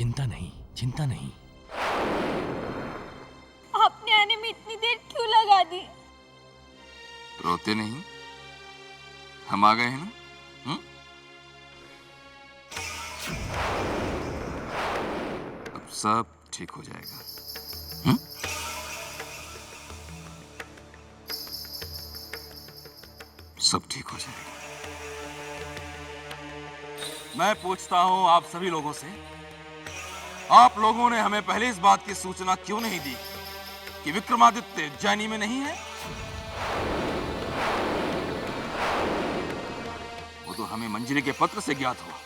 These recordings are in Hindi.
चिंता नहीं, चिंता नहीं। आपने आने में इतनी देर क्यों लगा दी? रोते नहीं, हम आ गए हैं ना। अब सब ठीक हो जाएगा। सब ठीक हो जाएगा। मैं पूछता हूं आप सभी लोगों से, आप लोगों ने हमें पहले इस बात की सूचना क्यों नहीं दी कि विक्रमादित्य उज्जैनी में नहीं है? वो तो हमें मंजरी के पत्र से ज्ञात हुआ,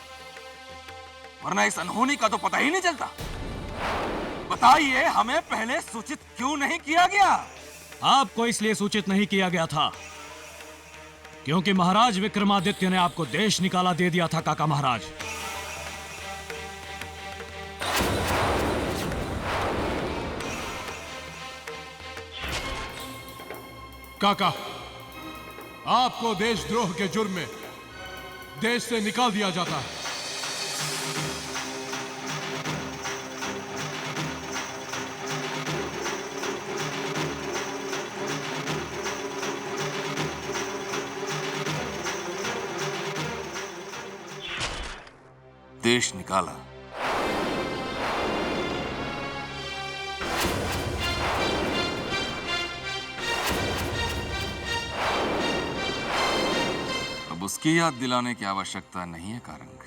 वरना इस अनहोनी का तो पता ही नहीं चलता। बताइए, हमें पहले सूचित क्यों नहीं किया गया? आपको इसलिए सूचित नहीं किया गया था क्योंकि महाराज विक्रमादित्य ने आपको देश निकाला दे दिया था। काका महाराज, काका, आपको देशद्रोह के जुर्म में देश से निकाल दिया जाता है। देश निकाला? अब उसकी याद दिलाने की आवश्यकता नहीं है कारंग,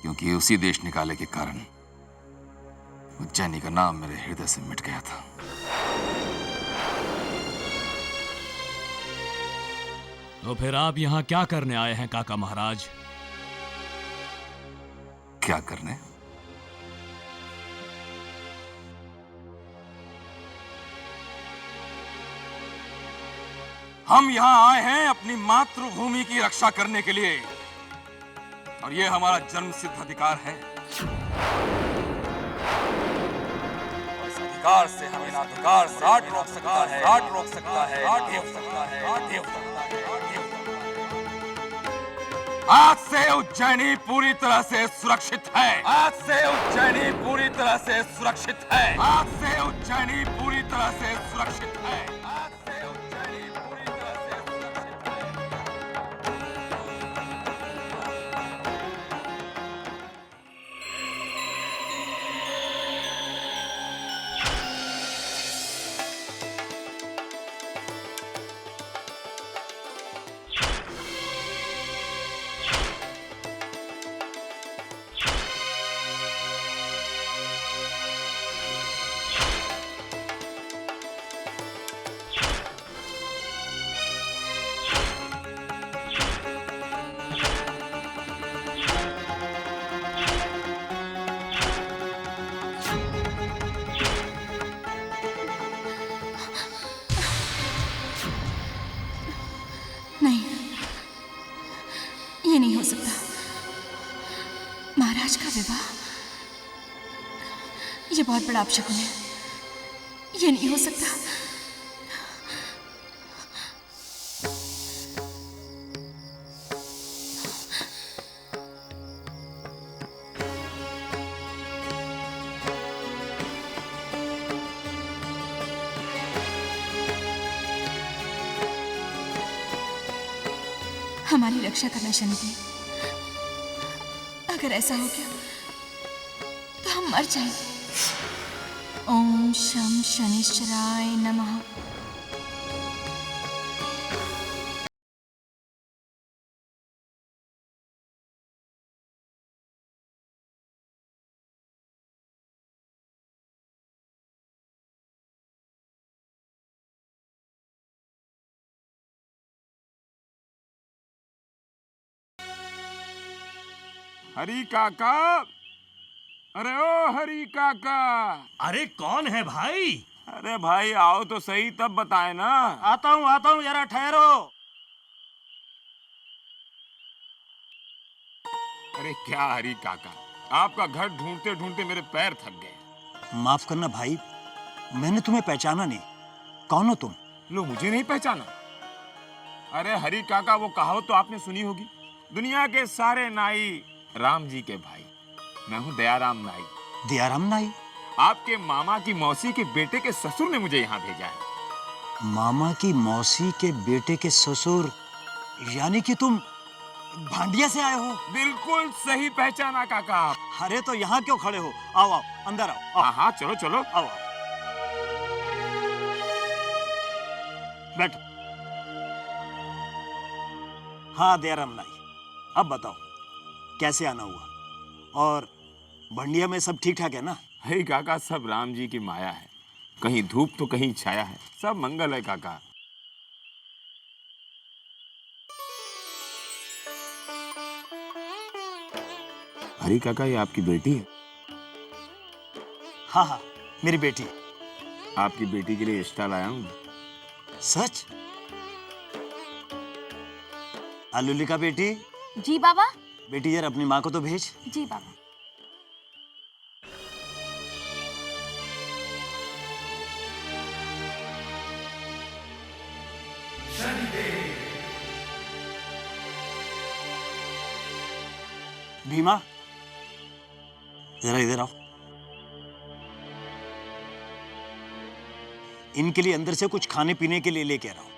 क्योंकि उसी देश निकाले के कारण उज्जैनी का नाम मेरे हृदय से मिट गया था। तो फिर आप यहां क्या करने आए हैं काका महाराज? क्या करने? हम यहां आए हैं अपनी मातृभूमि की रक्षा करने के लिए, और यह हमारा जन्मसिद्ध अधिकार है। और इस अधिकार से हमें ना अधिकार सम्राट रोक सकता है, सम्राट रोक सकता है, रोक सकता है, रोक सकता है। आज से उज्जैनी पूरी तरह से सुरक्षित है। आज से उज्जैनी पूरी तरह से सुरक्षित है। आज से उज्जैनी पूरी तरह से सुरक्षित है। आज से उज्जैनी पूरी तरह से सुरक्षित है। नहीं, ये नहीं हो सकता। महाराज का विवाह, ये बहुत बड़ा अपशकुन है। ये नहीं हो सकता। हमारी रक्षा करना शनिदेव। अगर ऐसा हो गया तो हम मर जाएंगे। ओम शम शनिश्चराय नमः। हरी काका, अरे ओ हरी काका। अरे कौन है भाई? अरे भाई आओ तो सही, तब बताए ना। आता हूँ जरा ठहरो। अरे क्या हरी काका, आपका घर ढूंढते ढूंढते मेरे पैर थक गए। माफ करना भाई, मैंने तुम्हें पहचाना नहीं। कौन हो तुम? लो, मुझे नहीं पहचाना? अरे हरी काका, वो कहावत तो आपने सुनी होगी, दुनिया के सारे नाई राम जी के भाई। मैं हूँ दयाराम नाई। दयाराम नाई? आपके मामा की मौसी के बेटे के ससुर ने मुझे यहाँ भेजा है। मामा की मौसी के बेटे के ससुर, यानी कि तुम भांडिया से आए हो? बिल्कुल सही पहचाना काका आप। अरे तो यहाँ क्यों खड़े हो? आओ आओ, अंदर आओ। हाँ हाँ, चलो चलो। आओ आओ, बैठो। हाँ दयाराम नाई, अब बताओ कैसे आना हुआ, और भंडिया में सब ठीक ठाक है ना? हे काका, सब राम जी की माया है, कहीं धूप तो कहीं छाया है, सब मंगल है काका। हरी काका, ये आपकी बेटी है? हाँ हाँ, मेरी बेटी है। आपकी बेटी के लिए रिश्ता लाया हूँ। सच? आलूलिका बेटी, जी बाबा। बेटी यार अपनी माँ को तो भेज। जी बाबा। भीमा, जरा इधर आओ। इनके लिए अंदर से कुछ खाने पीने के लिए लेके आ रहा हूं।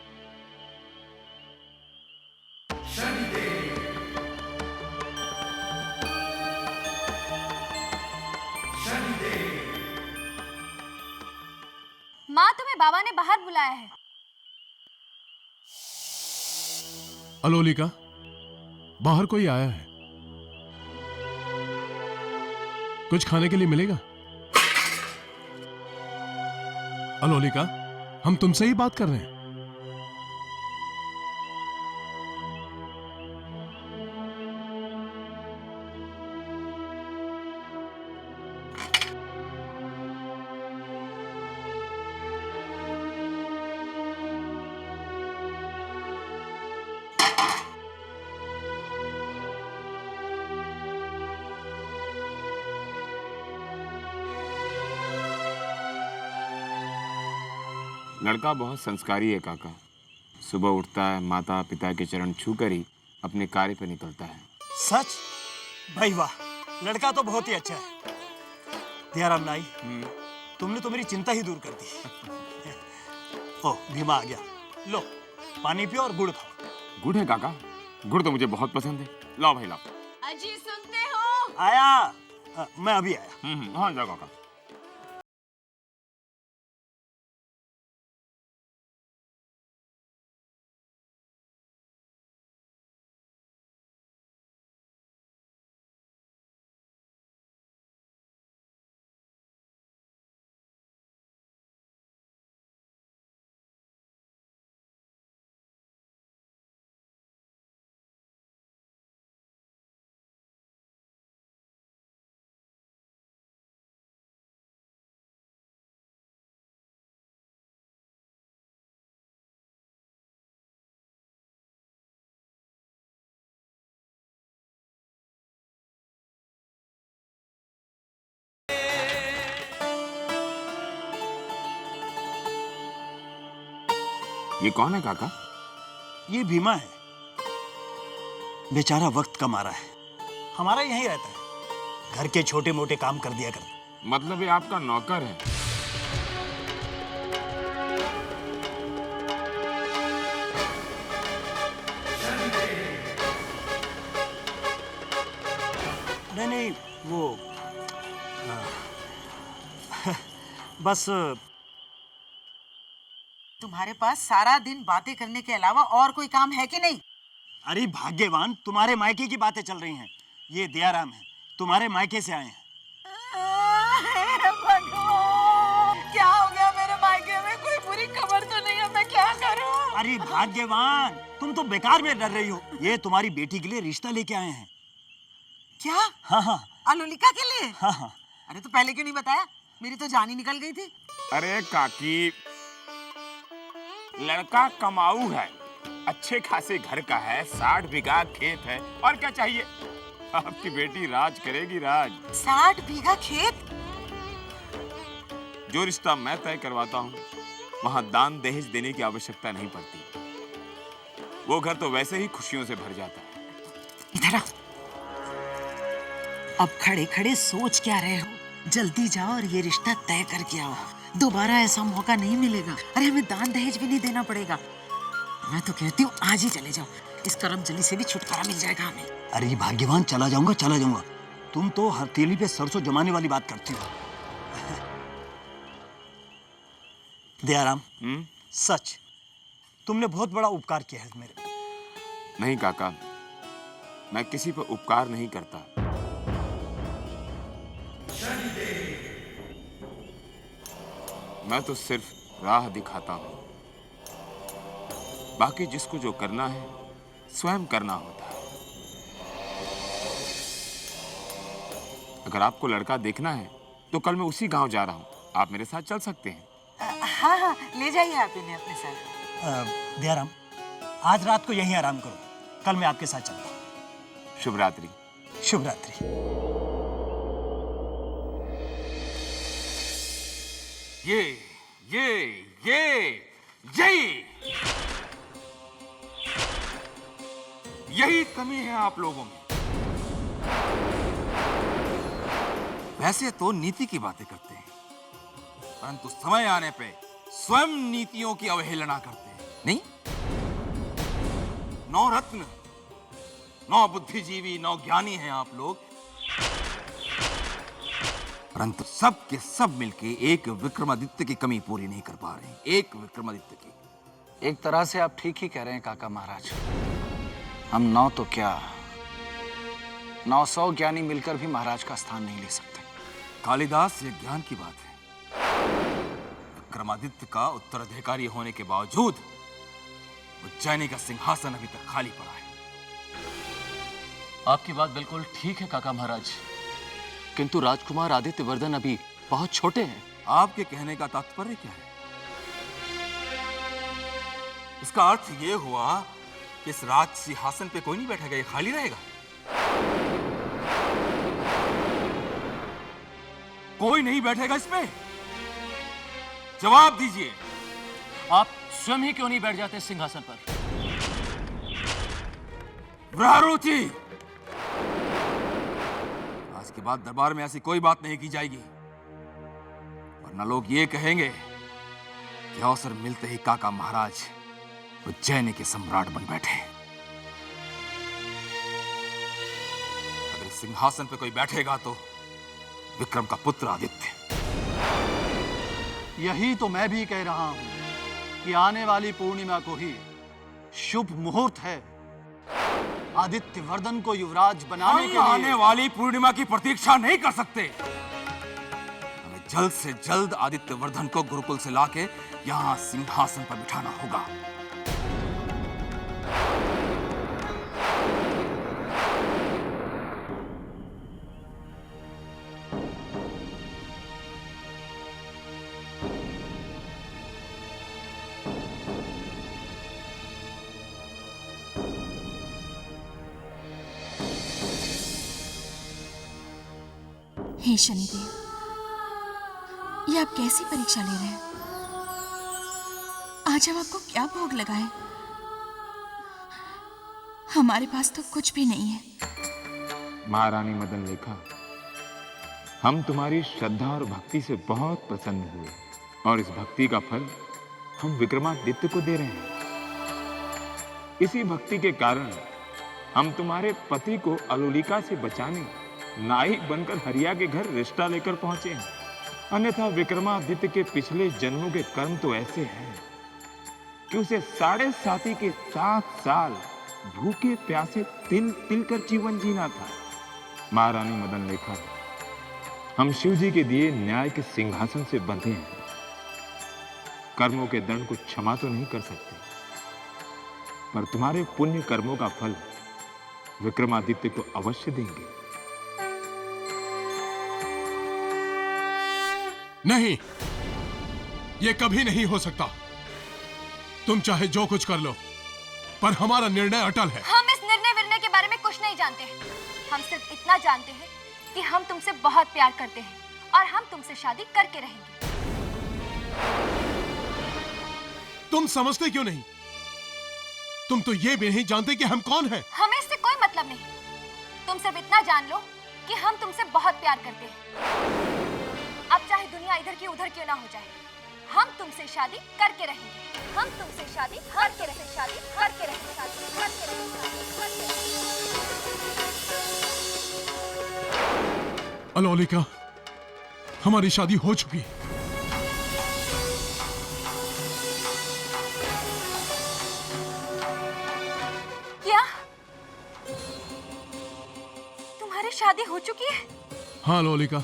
माँ, तुम्हें बाबा ने बाहर बुलाया है। अलोलिका, बाहर कोई आया है, कुछ खाने के लिए मिलेगा? अलोलिका, हम तुमसे ही बात कर रहे हैं। लड़का बहुत संस्कारी है काका। सुबह उठता है, माता पिता के चरण छूकर ही अपने कार्य पर निकलता है। सच? भाई वाह, लड़का तो बहुत ही अच्छा है। दयाराम नाई, तुमने तो मेरी चिंता ही दूर कर दी। ओ, भीमा आ गया। लो, पानी पियो और गुड़ खाओ। गुड़ है काका? गुड़ तो मुझे बहुत पसंद है। लाओ भाई लाओ। अजी सुनते हो? आया। मैं अभी आया। हाँ जाओ काका। ये कौन है काका? ये भीमा है। बेचारा वक्त का मारा है, हमारा यहीं रहता है, घर के छोटे मोटे काम कर दिया करता। मतलब ये आपका नौकर है? नहीं नहीं, वो बस तुम्हारे पास सारा दिन बातें करने के अलावा और कोई काम है कि नहीं? अरे भाग्यवान, तुम्हारे मायके की बातें चल रही हैं। ये दयाराम है, तुम्हारे मायके से आए हैं। भगवान, क्या हो गया मेरे मायके में? कोई बुरी खबर तो नहीं है? मैं क्या करूं? अरे भाग्यवान, तुम तो बेकार में डर रही हो। ये तुम्हारी बेटी के लिए रिश्ता लेके आए हैं। क्या? हाँ हाँ। अलोलिका के लिए? हाँ हाँ। अरे तो पहले क्यों नहीं बताया? मेरी तो जान ही निकल गई थी। अरे काकी, लड़का कमाऊ है, अच्छे खासे घर का है, 60 बीघा खेत है, और क्या चाहिए? आपकी बेटी राज करेगी, राज। 60 बीघा खेत? जो रिश्ता मैं तय करवाता हूँ वहां दान दहेज देने की आवश्यकता नहीं पड़ती। वो घर तो वैसे ही खुशियों से भर जाता है। इधर आ। अब खड़े खड़े सोच क्या रहे हो? जल्दी जाओ और ये रिश्ता तय करके आओ। दोबारा ऐसा मौका नहीं मिलेगा। अरे हमें दान दहेज भी नहीं देना पड़ेगा। मैं तो कहती हूँ आज ही चले जाओ, इस करमजली से भी छुटकारा मिल जाएगा हमें। अरे भाग्यवान, चला जाऊंगा चला जाऊंगा। तुम तो हथेली पे सरसों जमाने वाली बात करती हो। दयाराम, सच तुमने बहुत बड़ा उपकार किया है मेरे पे। नहीं काका, मैं किसी पर उपकार नहीं करता। मैं तो सिर्फ राह दिखाता हूं। बाकी जिसको जो करना है स्वयं करना होता है। अगर आपको लड़का देखना है तो कल मैं उसी गांव जा रहा हूं, आप मेरे साथ चल सकते हैं। हाँ हाँ, ले जाइए आप इन्हें अपने साथ। दयाराम, आज रात को यहीं आराम करो, कल मैं आपके साथ चलता हूँ। शुभ रात्रि। शुभ रात्रि। यही कमी है आप लोगों में। वैसे तो नीति की बातें करते हैं, परंतु समय आने पे स्वयं नीतियों की अवहेलना करते हैं। नहीं, 9 रत्न, 9 बुद्धिजीवी, 9 ज्ञानी हैं आप लोग, परंतु सब के सब मिलके एक विक्रमादित्य की कमी पूरी नहीं कर पा रहे। एक विक्रमादित्य की। एक तरह से आप ठीक ही कह रहे हैं काका महाराज। हम 9 तो क्या 900 ज्ञानी मिलकर भी महाराज का स्थान नहीं ले सकते। कालिदास, ये ज्ञान की बात है। विक्रमादित्य का उत्तराधिकारी होने के बावजूद उज्जैनी का सिंहासन अभी तक खाली पड़ा है। आपकी बात बिल्कुल ठीक है काका महाराज, किंतु राजकुमार आदित्य वर्धन अभी बहुत छोटे हैं। आपके कहने का तात्पर्य क्या है? इसका अर्थ यह हुआ कि इस राज सिंहासन पे कोई नहीं बैठेगा, ये खाली रहेगा। कोई नहीं बैठेगा इसमें? जवाब दीजिए। आप स्वयं ही क्यों नहीं बैठ जाते सिंहासन पर? ब्रह्मरुचि, आज के बाद दरबार में ऐसी कोई बात नहीं की जाएगी, वरना लोग ये कहेंगे कि अवसर मिलते ही काका महाराज उज्जैनी के सम्राट बन बैठे। अगर इस सिंहासन पे कोई बैठेगा तो विक्रम का पुत्र आदित्य। यही तो मैं भी कह रहा हूं कि आने वाली पूर्णिमा को ही शुभ मुहूर्त है आदित्य वर्धन को युवराज बनाने के लिए। आने वाली पूर्णिमा की प्रतीक्षा नहीं कर सकते। हमें जल्द से जल्द आदित्य वर्धन को गुरुकुल से लाके यहां सिंहासन पर बिठाना होगा। हे शनिदेव, ये आप कैसी परीक्षा ले रहे हैं? आज हम आपको क्या भोग लगाएं? हमारे पास तो कुछ भी नहीं है। महारानी मदन लेखा, हम तुम्हारी श्रद्धा और भक्ति से बहुत प्रसन्न हुए और इस भक्ति का फल हम विक्रमादित्य को दे रहे हैं। इसी भक्ति के कारण हम तुम्हारे पति को अलोलिका से बचाने नायक बनकर हरिया के घर रिश्ता लेकर पहुंचे हैं। अन्यथा विक्रमादित्य के पिछले जन्मों के कर्म तो ऐसे हैं कि उसे 7.5 के 7 साल भूखे प्यासे तिल तिल कर जीवन जीना था। महारानी मदन लेखा, हम शिव जी के दिए न्याय के सिंहासन से बंधे हैं। कर्मों के दंड को क्षमा तो नहीं कर सकते, पर तुम्हारे पुण्य कर्मों का फल विक्रमादित्य को अवश्य देंगे। नहीं, ये कभी नहीं हो सकता। तुम चाहे जो कुछ कर लो, पर हमारा निर्णय अटल है। हम इस निर्णय के बारे में कुछ नहीं जानते हैं। हम सिर्फ इतना जानते हैं कि हम तुमसे बहुत प्यार करते हैं और हम तुमसे शादी करके रहेंगे। तुम समझते क्यों नहीं? तुम तो ये भी नहीं जानते कि हम कौन हैं। हमें इससे कोई मतलब नहीं। तुम सिर्फ इतना जान लो कि हम तुमसे बहुत प्यार करते हैं। अब चाहे दुनिया इधर की उधर क्यों ना हो जाए, हम तुमसे शादी करके रहेंगे। हम तुमसे शादी करके रहेंगे, शादी करके रहेंगे, शादी करके रहेंगे। अलोलिका, हमारी शादी हो चुकी है। क्या तुम्हारी शादी हो चुकी है? हाँ लोलिका,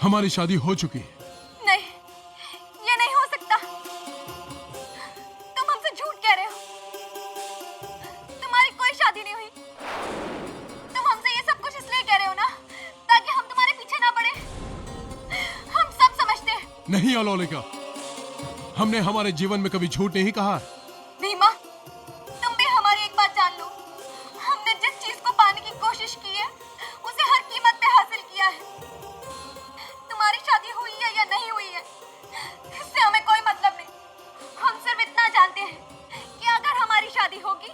हमारी शादी हो चुकी है। नहीं, ये नहीं हो सकता। तुम हमसे झूठ कह रहे हो। तुम्हारी कोई शादी नहीं हुई। तुम हमसे ये सब कुछ इसलिए कह रहे हो ना, ताकि हम तुम्हारे पीछे ना पड़े। हम सब समझते हैं। नहीं अलोलिका, हमने हमारे जीवन में कभी झूठ नहीं कहा। भीमा, तुम भी हमारी एक बात जान लो। हमने जिस चीज को पाने की कोशिश की है, उसे हर कीमत पे हासिल किया है। तुम्हारी शादी हुई है या नहीं हुई है, इससे हमें कोई मतलब नहीं। हम सिर्फ इतना जानते हैं कि अगर हमारी शादी होगी,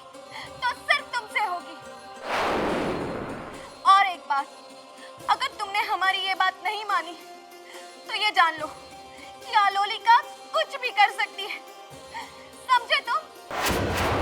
तो सिर्फ तुमसे होगी। और एक बात, अगर तुमने हमारी ये बात नहीं मानी, तो ये जान लो कि आलोलिका कुछ भी कर सकती है। समझे तुम?